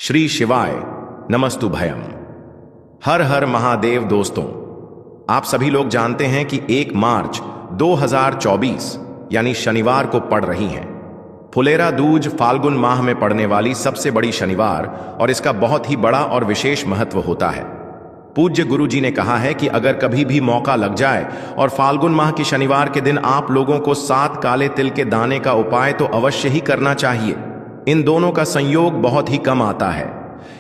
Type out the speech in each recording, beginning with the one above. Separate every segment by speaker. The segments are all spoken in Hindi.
Speaker 1: श्री शिवाय नमस्तु भयम। हर हर महादेव। दोस्तों, आप सभी लोग जानते हैं कि 1 मार्च 2024 यानी शनिवार को पड़ रही हैं। फुलेरा दूज फाल्गुन माह में पड़ने वाली सबसे बड़ी शनिवार और इसका बहुत ही बड़ा और विशेष महत्व होता है। पूज्य गुरु जी ने कहा है कि अगर कभी भी मौका लग जाए और फाल्गुन माह की शनिवार के दिन आप लोगों को 7 काले तिल के दाने का उपाय तो अवश्य ही करना चाहिए। इन दोनों का संयोग बहुत ही कम आता है।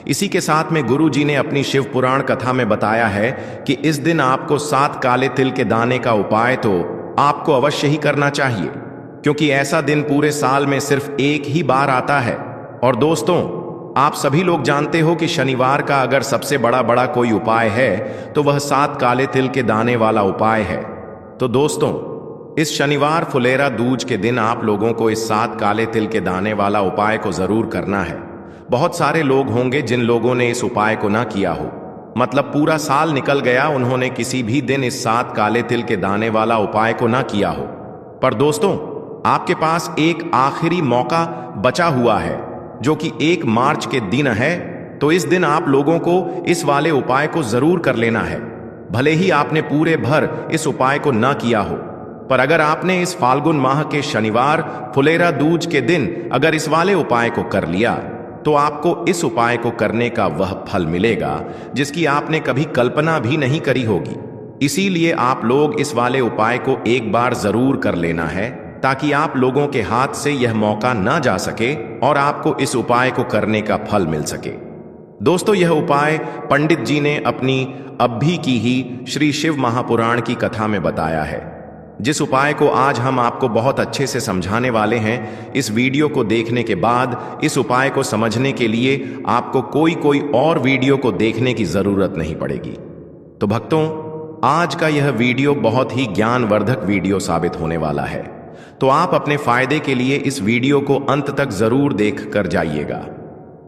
Speaker 1: इसी के साथ में गुरु जी ने अपनी शिव पुराण कथा में बताया है कि इस दिन आपको 7 काले तिल के दाने का उपाय तो आपको अवश्य ही करना चाहिए, क्योंकि ऐसा दिन पूरे साल में सिर्फ एक ही बार आता है। और दोस्तों, आप सभी लोग जानते हो कि शनिवार का अगर सबसे बड़ा कोई उपाय है तो वह 7 काले तिल के दाने वाला उपाय है। तो दोस्तों, इस शनिवार फुलेरा दूज के दिन आप लोगों को इस 7 काले तिल के दाने वाला उपाय को जरूर करना है। बहुत सारे लोग होंगे जिन लोगों ने इस उपाय को ना किया हो, मतलब पूरा साल निकल गया, उन्होंने किसी भी दिन इस 7 काले तिल के दाने वाला उपाय को ना किया हो। पर दोस्तों, आपके पास एक आखिरी मौका बचा हुआ है जो कि 1 मार्च के दिन है। तो इस दिन आप लोगों को इस वाले उपाय को जरूर कर लेना है। भले ही आपने पूरे भर इस उपाय को ना किया हो, पर अगर आपने इस फाल्गुन माह के शनिवार फुलेरा दूज के दिन अगर इस वाले उपाय को कर लिया तो आपको इस उपाय को करने का वह फल मिलेगा जिसकी आपने कभी कल्पना भी नहीं करी होगी। इसीलिए आप लोग इस वाले उपाय को एक बार जरूर कर लेना है, ताकि आप लोगों के हाथ से यह मौका ना जा सके और आपको इस उपाय को करने का फल मिल सके। दोस्तों, यह उपाय पंडित जी ने अपनी अभी की ही श्री शिव महापुराण की कथा में बताया है, जिस उपाय को आज हम आपको बहुत अच्छे से समझाने वाले हैं। इस वीडियो को देखने के बाद इस उपाय को समझने के लिए आपको कोई और वीडियो को देखने की जरूरत नहीं पड़ेगी। तो भक्तों, आज का यह वीडियो बहुत ही ज्ञानवर्धक वीडियो साबित होने वाला है, तो आप अपने फायदे के लिए इस वीडियो को अंत तक जरूर देख कर जाइएगा।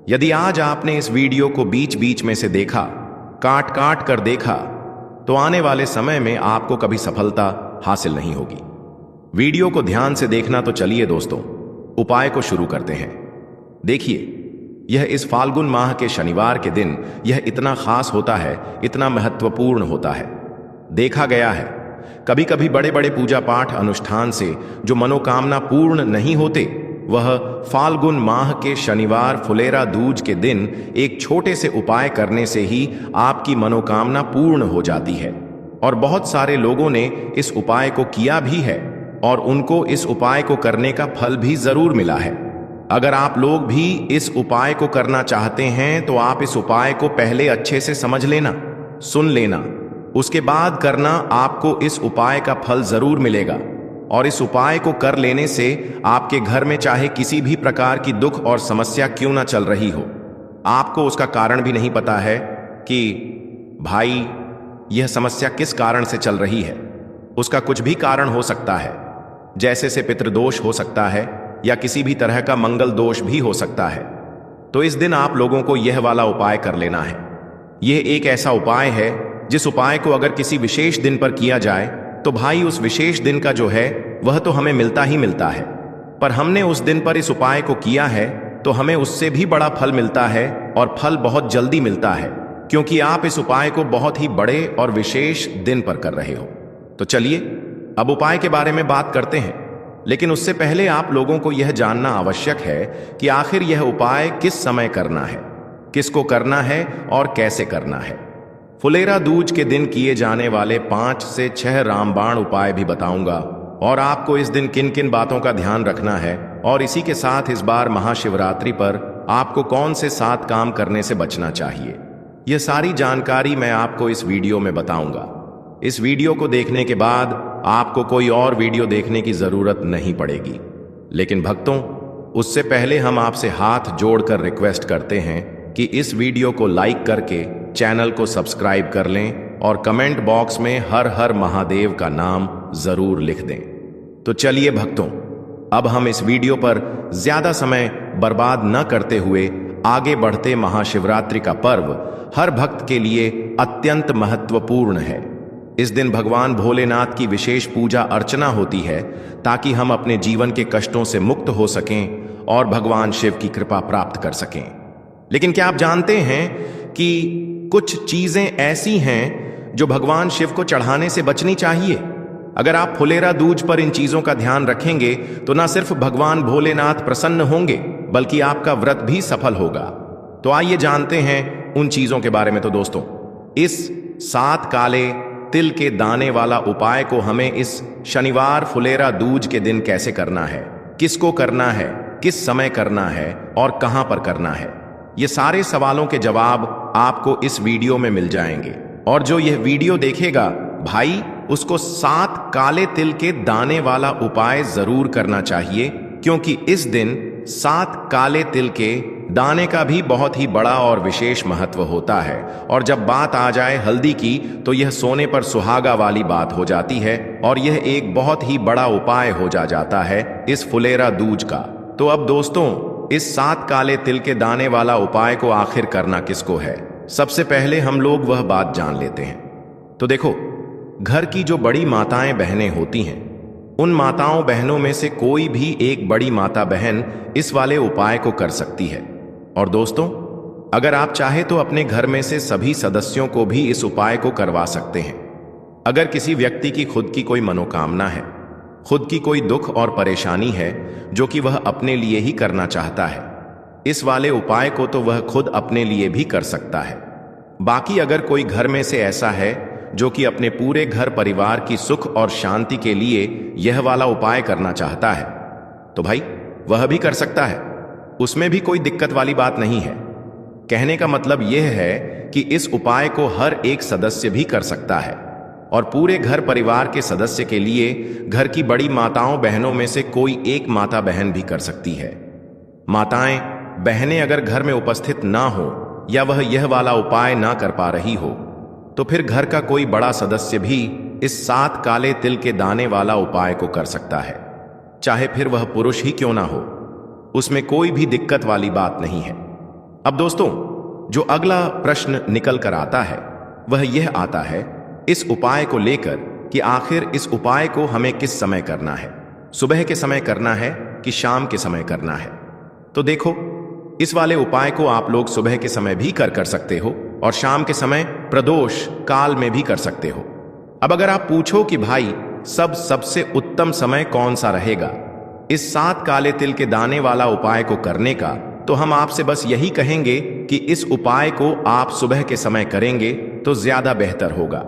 Speaker 1: यदि आज आपने इस वीडियो को बीच बीच में से देखा, काट कर देखा, तो आने वाले समय में आपको कभी सफलता हासिल नहीं होगी। वीडियो को ध्यान से देखना। तो चलिए दोस्तों, उपाय को शुरू करते हैं। देखिए, यह इस फाल्गुन माह के शनिवार के दिन यह इतना खास होता है, इतना महत्वपूर्ण होता है। देखा गया है कभी कभी बड़े पूजा पाठ अनुष्ठान से जो मनोकामना पूर्ण नहीं होते, वह फाल्गुन माह के शनिवार फुलेरा दूज के दिन एक छोटे से उपाय करने से ही आपकी मनोकामना पूर्ण हो जाती है। और बहुत सारे लोगों ने इस उपाय को किया भी है और उनको इस उपाय को करने का फल भी जरूर मिला है। अगर आप लोग भी इस उपाय को करना चाहते हैं तो आप इस उपाय को पहले अच्छे से समझ लेना, सुन लेना, उसके बाद करना। आपको इस उपाय का फल जरूर मिलेगा। और इस उपाय को कर लेने से आपके घर में चाहे किसी भी प्रकार की दुख और समस्या क्यों ना चल रही हो, आपको उसका कारण भी नहीं पता है कि भाई यह समस्या किस कारण से चल रही है। उसका कुछ भी कारण हो सकता है, जैसे से पितृदोष हो सकता है या किसी भी तरह का मंगल दोष भी हो सकता है। तो इस दिन आप लोगों को यह वाला उपाय कर लेना है। यह एक ऐसा उपाय है जिस उपाय को अगर किसी विशेष दिन पर किया जाए तो भाई उस विशेष दिन का जो है वह तो हमें मिलता ही मिलता है, पर हमने उस दिन पर इस उपाय को किया है तो हमें उससे भी बड़ा फल मिलता है और फल बहुत जल्दी मिलता है, क्योंकि आप इस उपाय को बहुत ही बड़े और विशेष दिन पर कर रहे हो। तो चलिए अब उपाय के बारे में बात करते हैं, लेकिन उससे पहले आप लोगों को यह जानना आवश्यक है कि आखिर यह उपाय किस समय करना है, किसको करना है और कैसे करना है। फुलेरा दूज के दिन किए जाने वाले 5 से 6 रामबाण उपाय भी बताऊंगा और आपको इस दिन किन किन बातों का ध्यान रखना है, और इसी के साथ इस बार महाशिवरात्रि पर आपको कौन से 7 काम करने से बचना चाहिए, यह सारी जानकारी मैं आपको इस वीडियो में बताऊंगा। इस वीडियो को देखने के बाद आपको कोई और वीडियो देखने की जरूरत नहीं पड़ेगी। लेकिन भक्तों, उससे पहले हम आपसे हाथ जोड़कर रिक्वेस्ट करते हैं कि इस वीडियो को लाइक करके चैनल को सब्सक्राइब कर लें और कमेंट बॉक्स में हर हर महादेव का नाम जरूर लिख दें। तो चलिए भक्तों, अब हम इस वीडियो पर ज्यादा समय बर्बाद न करते हुए आगे बढ़ते। महाशिवरात्रि का पर्व हर भक्त के लिए अत्यंत महत्वपूर्ण है। इस दिन भगवान भोलेनाथ की विशेष पूजा अर्चना होती है ताकि हम अपने जीवन के कष्टों से मुक्त हो सकें और भगवान शिव की कृपा प्राप्त कर सकें। लेकिन क्या आप जानते हैं कि कुछ चीजें ऐसी हैं जो भगवान शिव को चढ़ाने से बचनी चाहिए? अगर आप फुलेरा दूज पर इन चीजों का ध्यान रखेंगे तो न सिर्फ भगवान भोलेनाथ प्रसन्न होंगे बल्कि आपका व्रत भी सफल होगा। तो आइए जानते हैं उन चीजों के बारे में। तो दोस्तों, इस 7 काले तिल के दाने वाला उपाय को हमें इस शनिवार फुलेरा दूज के दिन कैसे करना है, किसको करना है, किस समय करना है और कहां पर करना है, ये सारे सवालों के जवाब आपको इस वीडियो में मिल जाएंगे। और जो यह वीडियो देखेगा भाई, उसको 7 काले तिल के दाने वाला उपाय जरूर करना चाहिए, क्योंकि इस दिन 7 काले तिल के दाने का भी बहुत ही बड़ा और विशेष महत्व होता है। और जब बात आ जाए हल्दी की, तो यह सोने पर सुहागा वाली बात हो जाती है और यह एक बहुत ही बड़ा उपाय हो जाता है इस फुलेरा दूज का। तो अब दोस्तों, इस 7 काले तिल के दाने वाला उपाय को आखिर करना किसको है, सबसे पहले हम लोग वह बात जान लेते हैं। तो देखो, घर की जो बड़ी माताएं बहनें होती हैं, उन माताओं बहनों में से कोई भी एक बड़ी माता बहन इस वाले उपाय को कर सकती है। और दोस्तों, अगर आप चाहे तो अपने घर में से सभी सदस्यों को भी इस उपाय को करवा सकते हैं। अगर किसी व्यक्ति की खुद की कोई मनोकामना है, खुद की कोई दुख और परेशानी है जो कि वह अपने लिए ही करना चाहता है, इस वाले उपाय को तो वह खुद अपने लिए भी कर सकता है। बाकी अगर कोई घर में से ऐसा है जो कि अपने पूरे घर परिवार की सुख और शांति के लिए यह वाला उपाय करना चाहता है, तो भाई वह भी कर सकता है, उसमें भी कोई दिक्कत वाली बात नहीं है। कहने का मतलब यह है कि इस उपाय को हर एक सदस्य भी कर सकता है और पूरे घर परिवार के सदस्य के लिए घर की बड़ी माताओं बहनों में से कोई एक माता बहन भी कर सकती है। माताएं बहनें अगर घर में उपस्थित ना हो या वह यह वाला उपाय ना कर पा रही हो, तो फिर घर का कोई बड़ा सदस्य भी इस 7 काले तिल के दाने वाला उपाय को कर सकता है, चाहे फिर वह पुरुष ही क्यों ना हो, उसमें कोई भी दिक्कत वाली बात नहीं है। अब दोस्तों, जो अगला प्रश्न निकल कर आता है वह यह आता है इस उपाय को लेकर कि आखिर इस उपाय को हमें किस समय करना है, सुबह के समय करना है कि शाम के समय करना है। तो देखो, इस वाले उपाय को आप लोग सुबह के समय भी कर सकते हो और शाम के समय प्रदोष काल में भी कर सकते हो। अब अगर आप पूछो कि भाई सबसे उत्तम समय कौन सा रहेगा इस 7 काले तिल के दाने वाला उपाय को करने का, तो हम आपसे बस यही कहेंगे कि इस उपाय को आप सुबह के समय करेंगे तो ज्यादा बेहतर होगा।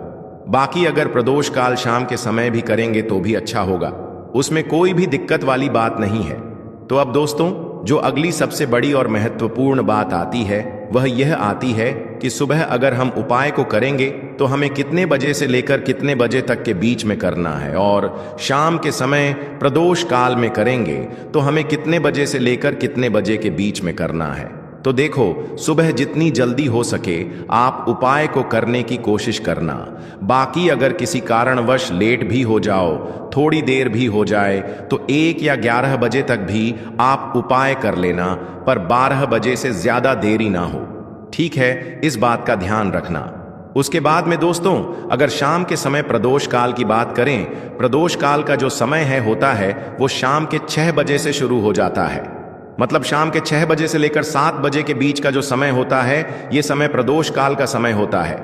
Speaker 1: बाकी अगर प्रदोष काल शाम के समय भी करेंगे तो भी अच्छा होगा, उसमें कोई भी दिक्कत वाली बात नहीं है। तो अब दोस्तों, जो अगली सबसे बड़ी और महत्वपूर्ण बात आती है वह यह आती है कि सुबह अगर हम उपाय को करेंगे तो हमें कितने बजे से लेकर कितने बजे तक के बीच में करना है, और शाम के समय प्रदोष काल में करेंगे तो हमें कितने बजे से लेकर कितने बजे के बीच में करना है। तो देखो, सुबह जितनी जल्दी हो सके आप उपाय को करने की कोशिश करना। बाकी अगर किसी कारणवश लेट भी हो जाओ, थोड़ी देर भी हो जाए, तो 1 या 11 बजे तक भी आप उपाय कर लेना, पर 12 बजे से ज्यादा देरी ना हो। ठीक है, इस बात का ध्यान रखना। उसके बाद में दोस्तों, अगर शाम के समय प्रदोष काल की बात करें, प्रदोष काल का जो समय होता है वो शाम के 6 बजे से शुरू हो जाता है। मतलब शाम के 6 बजे से लेकर 7 बजे के बीच का जो समय होता है, ये समय प्रदोष काल का समय होता है।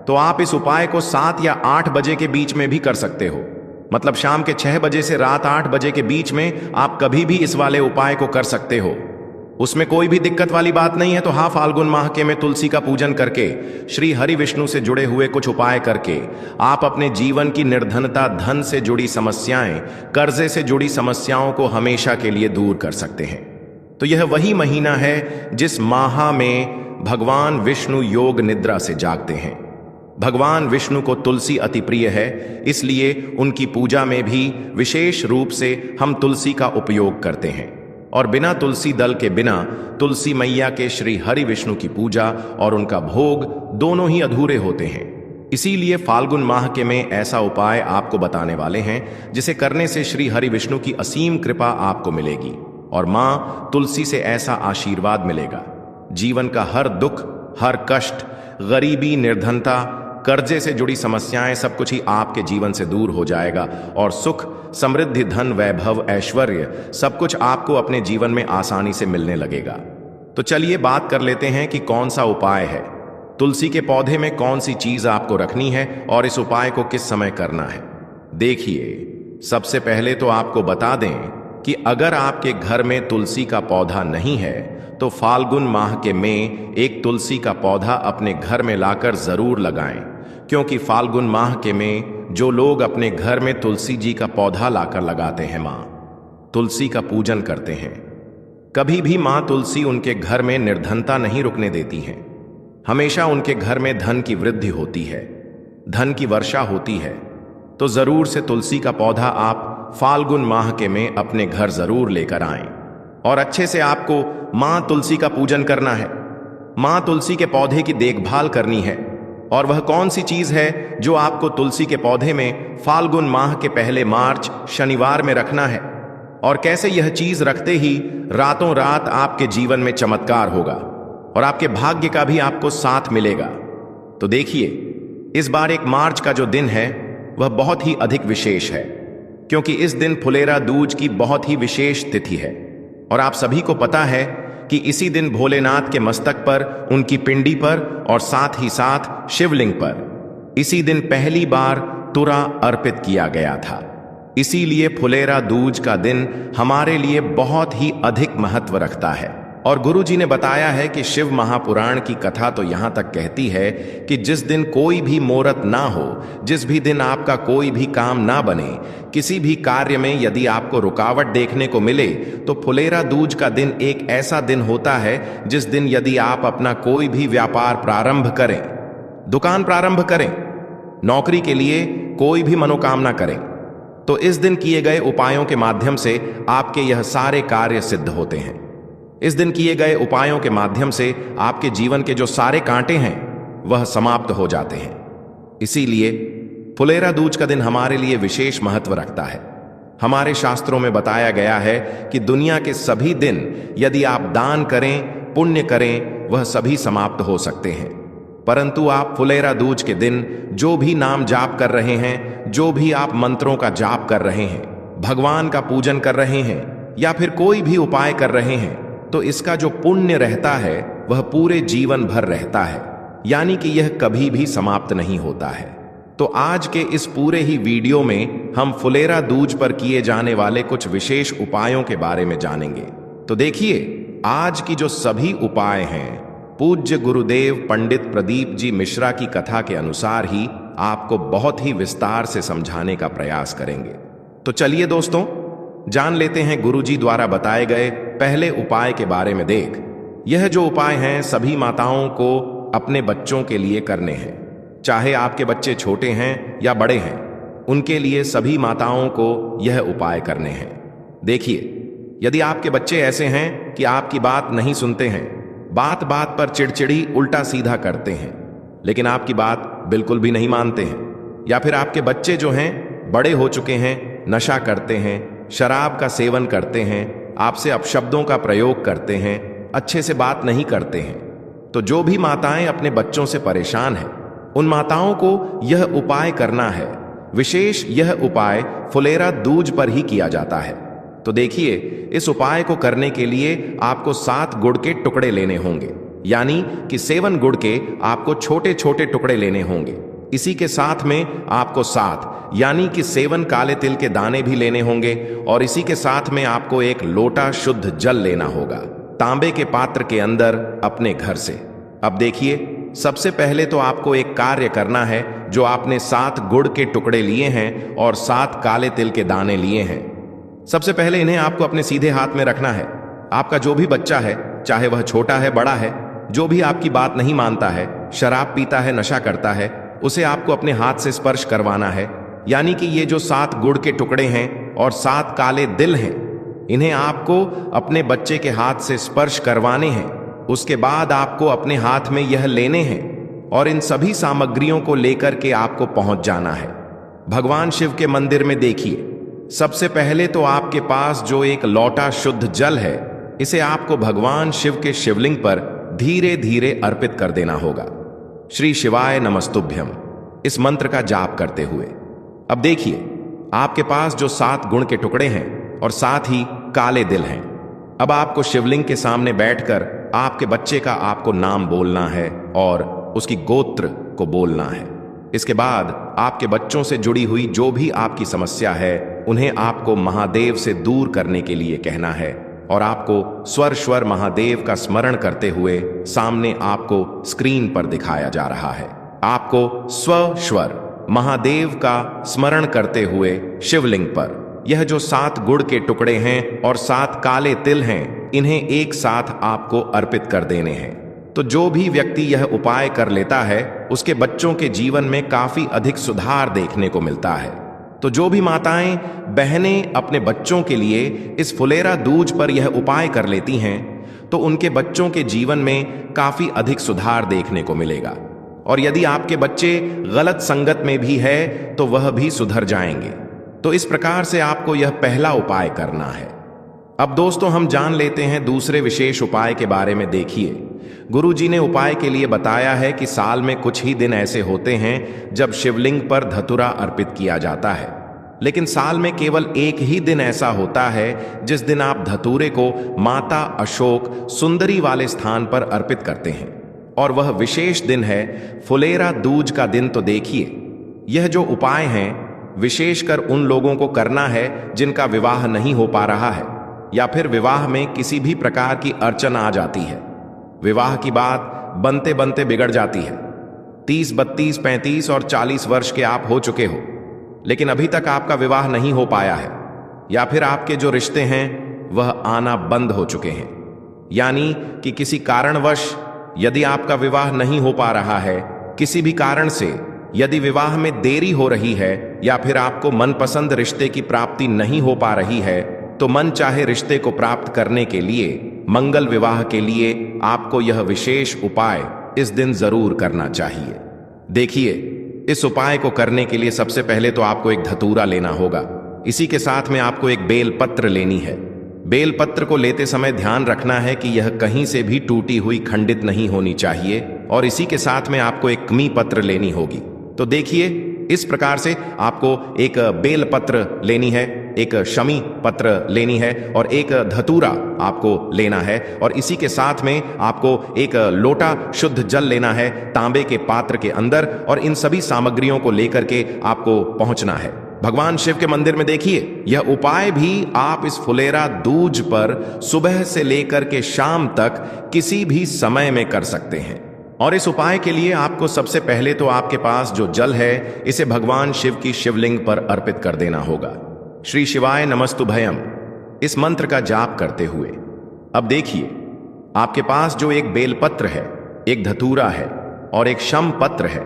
Speaker 1: तो आप इस उपाय को 7 या 8 बजे के बीच में भी कर सकते हो। मतलब शाम के 6 बजे से रात 8 बजे के बीच में आप कभी भी इस वाले उपाय को कर सकते हो, उसमें कोई भी दिक्कत वाली बात नहीं है। तो हाँ, फाल्गुन माह के में तुलसी का पूजन करके, श्री हरि विष्णु से जुड़े हुए कुछ उपाय करके आप अपने जीवन की निर्धनता, धन से जुड़ी समस्याएं, कर्जे से जुड़ी समस्याओं को हमेशा के लिए दूर कर सकते हैं। तो यह वही महीना है जिस माह में भगवान विष्णु योग निद्रा से जागते हैं। भगवान विष्णु को तुलसी अति प्रिय है, इसलिए उनकी पूजा में भी विशेष रूप से हम तुलसी का उपयोग करते हैं। और बिना तुलसी दल के बिना तुलसी मैया के श्री हरि विष्णु की पूजा और उनका भोग दोनों ही अधूरे होते हैं। इसीलिए फाल्गुन माह के में ऐसा उपाय आपको बताने वाले हैं जिसे करने से श्री हरि विष्णु की असीम कृपा आपको मिलेगी और मां तुलसी से ऐसा आशीर्वाद मिलेगा, जीवन का हर दुख, हर कष्ट, गरीबी, निर्धनता, कर्जे से जुड़ी समस्याएं सब कुछ ही आपके जीवन से दूर हो जाएगा और सुख, समृद्धि, धन, वैभव, ऐश्वर्य सब कुछ आपको अपने जीवन में आसानी से मिलने लगेगा। तो चलिए बात कर लेते हैं कि कौन सा उपाय है। तुलसी के पौधे में कौन सी चीज आपको रखनी है और इस उपाय को किस समय करना है। देखिए, सबसे पहले तो आपको बता दें कि अगर आपके घर में तुलसी का पौधा नहीं है तो फाल्गुन माह के में एक तुलसी का पौधा अपने घर में लाकर जरूर लगाएं, क्योंकि फाल्गुन माह के में जो लोग अपने घर में तुलसी जी का पौधा लाकर लगाते हैं, माँ तुलसी का पूजन करते हैं, कभी भी माँ तुलसी उनके घर में निर्धनता नहीं रुकने देती हैं। हमेशा उनके घर में धन की वृद्धि होती है, धन की वर्षा होती है। तो जरूर से तुलसी का पौधा आप फाल्गुन माह के में अपने घर जरूर लेकर आएं और अच्छे से आपको मां तुलसी का पूजन करना है। मां तुलसी के पौधे की देखभाल करनी है। और वह कौन सी चीज है जो आपको तुलसी के पौधे में फाल्गुन माह के पहले मार्च शनिवार में रखना है, और कैसे यह चीज रखते ही रातों रात आपके जीवन में चमत्कार होगा और आपके भाग्य का भी आपको साथ मिलेगा। तो देखिए, इस बार 1 मार्च का जो दिन है वह बहुत ही अधिक विशेष है, क्योंकि इस दिन फुलेरा दूज की बहुत ही विशेष तिथि है। और आप सभी को पता है कि इसी दिन भोलेनाथ के मस्तक पर, उनकी पिंडी पर और साथ ही साथ शिवलिंग पर इसी दिन पहली बार तुरा अर्पित किया गया था। इसीलिए फुलेरा दूज का दिन हमारे लिए बहुत ही अधिक महत्व रखता है। और गुरु जी ने बताया है कि शिव महापुराण की कथा तो यहां तक कहती है कि जिस दिन कोई भी मुहूर्त ना हो, जिस भी दिन आपका कोई भी काम ना बने, किसी भी कार्य में यदि आपको रुकावट देखने को मिले, तो फुलेरा दूज का दिन एक ऐसा दिन होता है जिस दिन यदि आप अपना कोई भी व्यापार प्रारंभ करें, दुकान प्रारंभ करें, नौकरी के लिए कोई भी मनोकामना करें, तो इस दिन किए गए उपायों के माध्यम से आपके यह सारे कार्य सिद्ध होते हैं। इस दिन किए गए उपायों के माध्यम से आपके जीवन के जो सारे कांटे हैं वह समाप्त हो जाते हैं। इसीलिए फुलेरा दूज का दिन हमारे लिए विशेष महत्व रखता है। हमारे शास्त्रों में बताया गया है कि दुनिया के सभी दिन यदि आप दान करें, पुण्य करें, वह सभी समाप्त हो सकते हैं, परंतु आप फुलेरा दूज के दिन जो भी नाम जाप कर रहे हैं, जो भी आप मंत्रों का जाप कर रहे हैं, भगवान का पूजन कर रहे हैं या फिर कोई भी उपाय कर रहे हैं, तो इसका जो पुण्य रहता है वह पूरे जीवन भर रहता है, यानी कि यह कभी भी समाप्त नहीं होता है। तो आज के इस पूरे ही वीडियो में हम फुलेरा दूज पर किए जाने वाले कुछ विशेष उपायों के बारे में जानेंगे। तो देखिए, आज की जो सभी उपाय हैं पूज्य गुरुदेव पंडित प्रदीप जी मिश्रा की कथा के अनुसार ही आपको बहुत ही विस्तार से समझाने का प्रयास करेंगे। तो चलिए दोस्तों, जान लेते हैं गुरुजी द्वारा बताए गए पहले उपाय के बारे में। देख, यह जो उपाय हैं सभी माताओं को अपने बच्चों के लिए करने हैं, चाहे आपके बच्चे छोटे हैं या बड़े हैं, उनके लिए सभी माताओं को यह उपाय करने हैं। देखिए, यदि आपके बच्चे ऐसे हैं कि आपकी बात नहीं सुनते हैं, बात बात पर चिड़चिड़ी उल्टा सीधा करते हैं, लेकिन आपकी बात बिल्कुल भी नहीं मानते हैं, या फिर आपके बच्चे जो हैं बड़े हो चुके हैं, नशा करते हैं, शराब का सेवन करते हैं, आपसे अपशब्दों का प्रयोग करते हैं, अच्छे से बात नहीं करते हैं, तो जो भी माताएं अपने बच्चों से परेशान हैं, उन माताओं को यह उपाय करना है। विशेष यह उपाय फुलेरा दूज पर ही किया जाता है। तो देखिए, इस उपाय को करने के लिए आपको 7 गुड़ के टुकड़े लेने होंगे, यानी कि 7 गुड़ के आपको छोटे छोटे टुकड़े लेने होंगे। इसी के साथ में आपको 7 यानी कि 7 काले तिल के दाने भी लेने होंगे, और इसी के साथ में आपको 1 लोटा शुद्ध जल लेना होगा, तांबे के पात्र के अंदर अपने घर से। अब देखिए, सबसे पहले तो आपको एक कार्य करना है। जो आपने 7 गुड़ के टुकड़े लिए हैं और 7 काले तिल के दाने लिए हैं, सबसे पहले इन्हें आपको अपने सीधे हाथ में रखना है। आपका जो भी बच्चा है, चाहे वह छोटा है बड़ा है, जो भी आपकी बात नहीं मानता है, शराब पीता है, नशा करता है, उसे आपको अपने हाथ से स्पर्श करवाना है। यानी कि ये जो 7 गुड़ के टुकड़े हैं और 7 काले दिल हैं, इन्हें आपको अपने बच्चे के हाथ से स्पर्श करवाने हैं। उसके बाद आपको अपने हाथ में यह लेने हैं और इन सभी सामग्रियों को लेकर के आपको पहुंच जाना है भगवान शिव के मंदिर में। देखिए, सबसे पहले तो आपके पास जो एक लोटा शुद्ध जल है, इसे आपको भगवान शिव के शिवलिंग पर धीरे धीरे अर्पित कर देना होगा। श्री शिवाय नमस्तुभ्यम इस मंत्र का जाप करते हुए। अब देखिए, आपके पास जो 7 गुण के टुकड़े हैं और साथ ही काले दिल हैं, अब आपको शिवलिंग के सामने बैठकर आपके बच्चे का आपको नाम बोलना है और उसकी गोत्र को बोलना है। इसके बाद आपके बच्चों से जुड़ी हुई जो भी आपकी समस्या है उन्हें आपको महादेव से दूर करने के लिए कहना है और आपको स्वर महादेव का स्मरण करते हुए सामने आपको स्क्रीन पर दिखाया जा रहा है। आपको स्वर महादेव का स्मरण करते हुए शिवलिंग पर यह जो 7 गुड़ के टुकड़े हैं और 7 काले तिल हैं, इन्हें एक साथ आपको अर्पित कर देने हैं। तो जो भी व्यक्ति यह उपाय कर लेता है उसके बच्चों के जीवन में काफी अधिक सुधार देखने को मिलता है। तो जो भी माताएं बहनें अपने बच्चों के लिए इस फुलेरा दूज पर यह उपाय कर लेती हैं तो उनके बच्चों के जीवन में काफी अधिक सुधार देखने को मिलेगा। और यदि आपके बच्चे गलत संगत में भी है तो वह भी सुधर जाएंगे। तो इस प्रकार से आपको यह पहला उपाय करना है। अब दोस्तों हम जान लेते हैं दूसरे विशेष उपाय के बारे में। देखिए, गुरुजी ने उपाय के लिए बताया है कि साल में कुछ ही दिन ऐसे होते हैं जब शिवलिंग पर धतूरा अर्पित किया जाता है, लेकिन साल में केवल एक ही दिन ऐसा होता है जिस दिन आप धतूरे को माता अशोक सुंदरी वाले स्थान पर अर्पित करते हैं, और वह विशेष दिन है फुलेरा दूज का दिन। तो देखिए, यह जो उपाय हैं विशेषकर उन लोगों को करना है जिनका विवाह नहीं हो पा रहा है या फिर विवाह में किसी भी प्रकार की अड़चन आ जाती है। विवाह की बात बनते बनते बिगड़ जाती है। 30, 32, 35 और 40 वर्ष के आप हो चुके हो, लेकिन अभी तक आपका विवाह नहीं हो पाया है, या फिर आपके जो रिश्ते हैं वह आना बंद हो चुके हैं, यानी कि किसी कारणवश यदि आपका विवाह नहीं हो पा रहा है, किसी भी कारण से यदि विवाह में देरी हो रही है या फिर आपको मनपसंद रिश्ते की प्राप्ति नहीं हो पा रही है, तो मन चाहे रिश्ते को प्राप्त करने के लिए, मंगल विवाह के लिए आपको यह विशेष उपाय इस दिन जरूर करना चाहिए। देखिए, इस उपाय को करने के लिए सबसे पहले तो आपको एक धतूरा लेना होगा। इसी के साथ में आपको एक बेलपत्र लेनी है। बेलपत्र को लेते समय ध्यान रखना है कि यह कहीं से भी टूटी हुई खंडित नहीं होनी चाहिए, और इसी के साथ में आपको एक कमी पत्र लेनी होगी। तो देखिए, इस प्रकार से आपको एक बेलपत्र लेनी है, एक शमी पत्र लेनी है और एक धतूरा आपको लेना है, और इसी के साथ में आपको एक लोटा शुद्ध जल लेना है तांबे के पात्र के अंदर, और इन सभी सामग्रियों को लेकर के आपको पहुंचना है भगवान शिव के मंदिर में। देखिए, यह उपाय भी आप इस फुलेरा दूज पर सुबह से लेकर के शाम तक किसी भी समय में कर सकते हैं। और इस उपाय के लिए आपको सबसे पहले तो आपके पास जो जल है इसे भगवान शिव की शिवलिंग पर अर्पित कर देना होगा। श्री शिवाय नमस्तुभयम इस मंत्र का जाप करते हुए। अब देखिए, आपके पास जो एक बेलपत्र है, एक धतूरा है और एक शम पत्र है,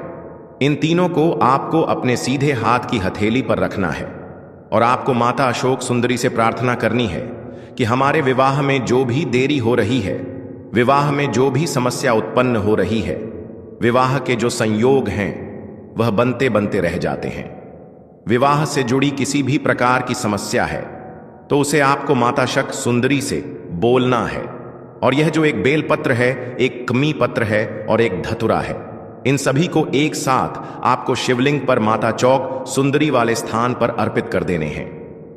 Speaker 1: इन तीनों को आपको अपने सीधे हाथ की हथेली पर रखना है, और आपको माता अशोक सुंदरी से प्रार्थना करनी है कि हमारे विवाह में जो भी देरी हो रही है, विवाह में जो भी समस्या उत्पन्न हो रही है, विवाह के जो संयोग हैं वह बनते बनते रह जाते हैं। विवाह से जुड़ी किसी भी प्रकार की समस्या है तो उसे आपको माता शक सुंदरी से बोलना है। और यह जो एक बेलपत्र है, एक कमी पत्र है और एक धतुरा है, इन सभी को एक साथ आपको शिवलिंग पर माता चौक सुंदरी वाले स्थान पर अर्पित कर देने हैं।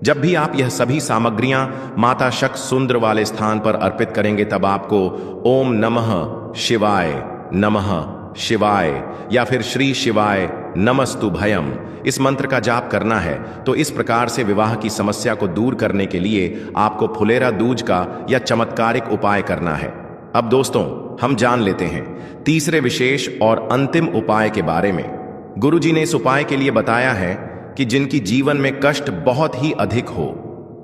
Speaker 1: जब भी आप यह सभी सामग्रियां माता शक सुंदर वाले स्थान पर अर्पित करेंगे, तब आपको ओम नमः शिवाय या फिर श्री शिवाय नमस्तुभयम इस मंत्र का जाप करना है। तो इस प्रकार से विवाह की समस्या को दूर करने के लिए आपको फुलेरा दूज का यह चमत्कारिक उपाय करना है। अब दोस्तों, हम जान लेते हैं तीसरे विशेष और अंतिम उपाय के बारे में। गुरुजी ने इस उपाय के लिए बताया है कि जिनकी जीवन में कष्ट बहुत ही अधिक हो,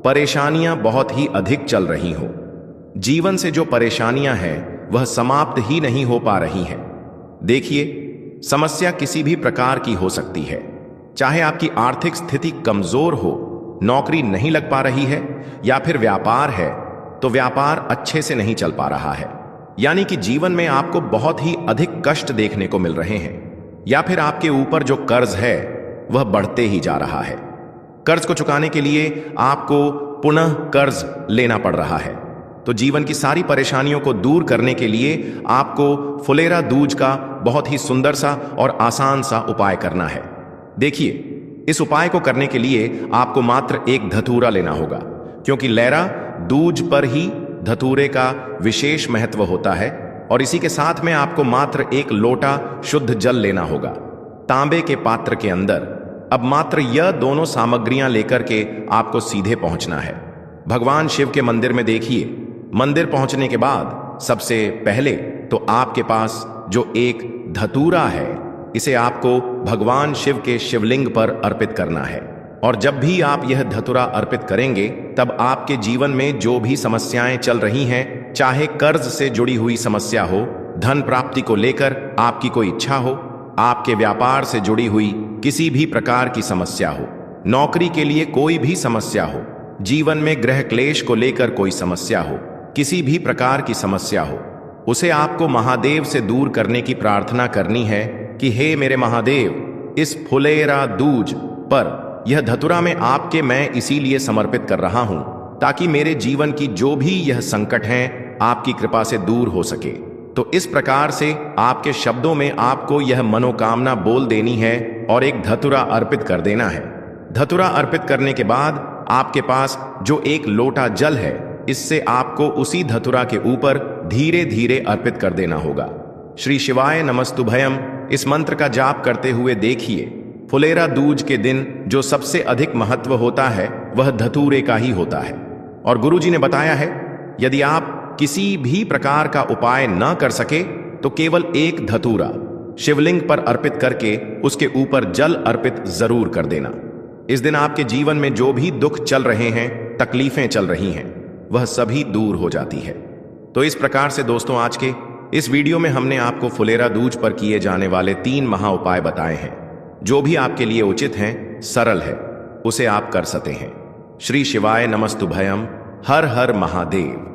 Speaker 1: परेशानियां बहुत ही अधिक चल रही हो, जीवन से जो परेशानियां हैं वह समाप्त ही नहीं हो पा रही हैं। देखिए, समस्या किसी भी प्रकार की हो सकती है, चाहे आपकी आर्थिक स्थिति कमजोर हो, नौकरी नहीं लग पा रही है, या फिर व्यापार है तो व्यापार अच्छे से नहीं चल पा रहा है, यानी कि जीवन में आपको बहुत ही अधिक कष्ट देखने को मिल रहे हैं, या फिर आपके ऊपर जो कर्ज है वह बढ़ते ही जा रहा है। कर्ज को चुकाने के लिए आपको पुनः कर्ज लेना पड़ रहा है। तो जीवन की सारी परेशानियों को दूर करने के लिए आपको फुलेरा दूज का बहुत ही सुंदर सा और आसान सा उपाय करना है। देखिए, इस उपाय को करने के लिए आपको मात्र एक धतूरा लेना होगा, क्योंकि लैरा दूज पर ही धतूरे का विशेष महत्व होता है और इसी के साथ में आपको मात्र 1 लोटा शुद्ध जल लेना होगा तांबे के पात्र के अंदर। अब मात्र यह दोनों सामग्रियां लेकर के आपको सीधे पहुंचना है भगवान शिव के मंदिर में। देखिए, मंदिर पहुंचने के बाद सबसे पहले तो आपके पास जो एक धतूरा है, इसे आपको भगवान शिव के शिवलिंग पर अर्पित करना है। और जब भी आप यह धतूरा अर्पित करेंगे तब आपके जीवन में जो भी समस्याएं चल रही हैं, चाहे कर्ज से जुड़ी हुई समस्या हो, धन प्राप्ति को लेकर आपकी कोई इच्छा हो, आपके व्यापार से जुड़ी हुई किसी भी प्रकार की समस्या हो, नौकरी के लिए कोई भी समस्या हो, जीवन में ग्रह क्लेश को लेकर कोई समस्या हो, किसी भी प्रकार की समस्या हो, उसे आपको महादेव से दूर करने की प्रार्थना करनी है कि हे मेरे महादेव, इस फुलेरा दूज पर यह धतूरा में आपके मैं इसीलिए समर्पित कर रहा हूं ताकि मेरे जीवन की जो भी यह संकट हैं आपकी कृपा से दूर हो सके। तो इस प्रकार से आपके शब्दों में आपको यह मनोकामना बोल देनी है और एक धतूरा अर्पित कर देना है। धतूरा अर्पित करने के बाद आपके पास जो 1 लोटा जल है, इससे आपको उसी धतूरा के ऊपर धीरे धीरे अर्पित कर देना होगा। श्री शिवाय नमस्तुभयम इस मंत्र का जाप करते हुए देखिए, फुलेरा दूज के दिन जो सबसे अधिक महत्व होता है वह धतूरे का ही होता है। और गुरुजी ने बताया है, यदि आप किसी भी प्रकार का उपाय न कर सके तो केवल 1 धतूरा शिवलिंग पर अर्पित करके उसके ऊपर जल अर्पित जरूर कर देना। इस दिन आपके जीवन में जो भी दुख चल रहे हैं, तकलीफें चल रही हैं, वह सभी दूर हो जाती है। तो इस प्रकार से दोस्तों, आज के इस वीडियो में हमने आपको फुलेरा दूज पर किए जाने वाले 3 महा उपाय बताए हैं। जो भी आपके लिए उचित हैं, सरल है, उसे आप कर सकते हैं। श्री शिवाय नमस्तुभयम। हर हर महादेव।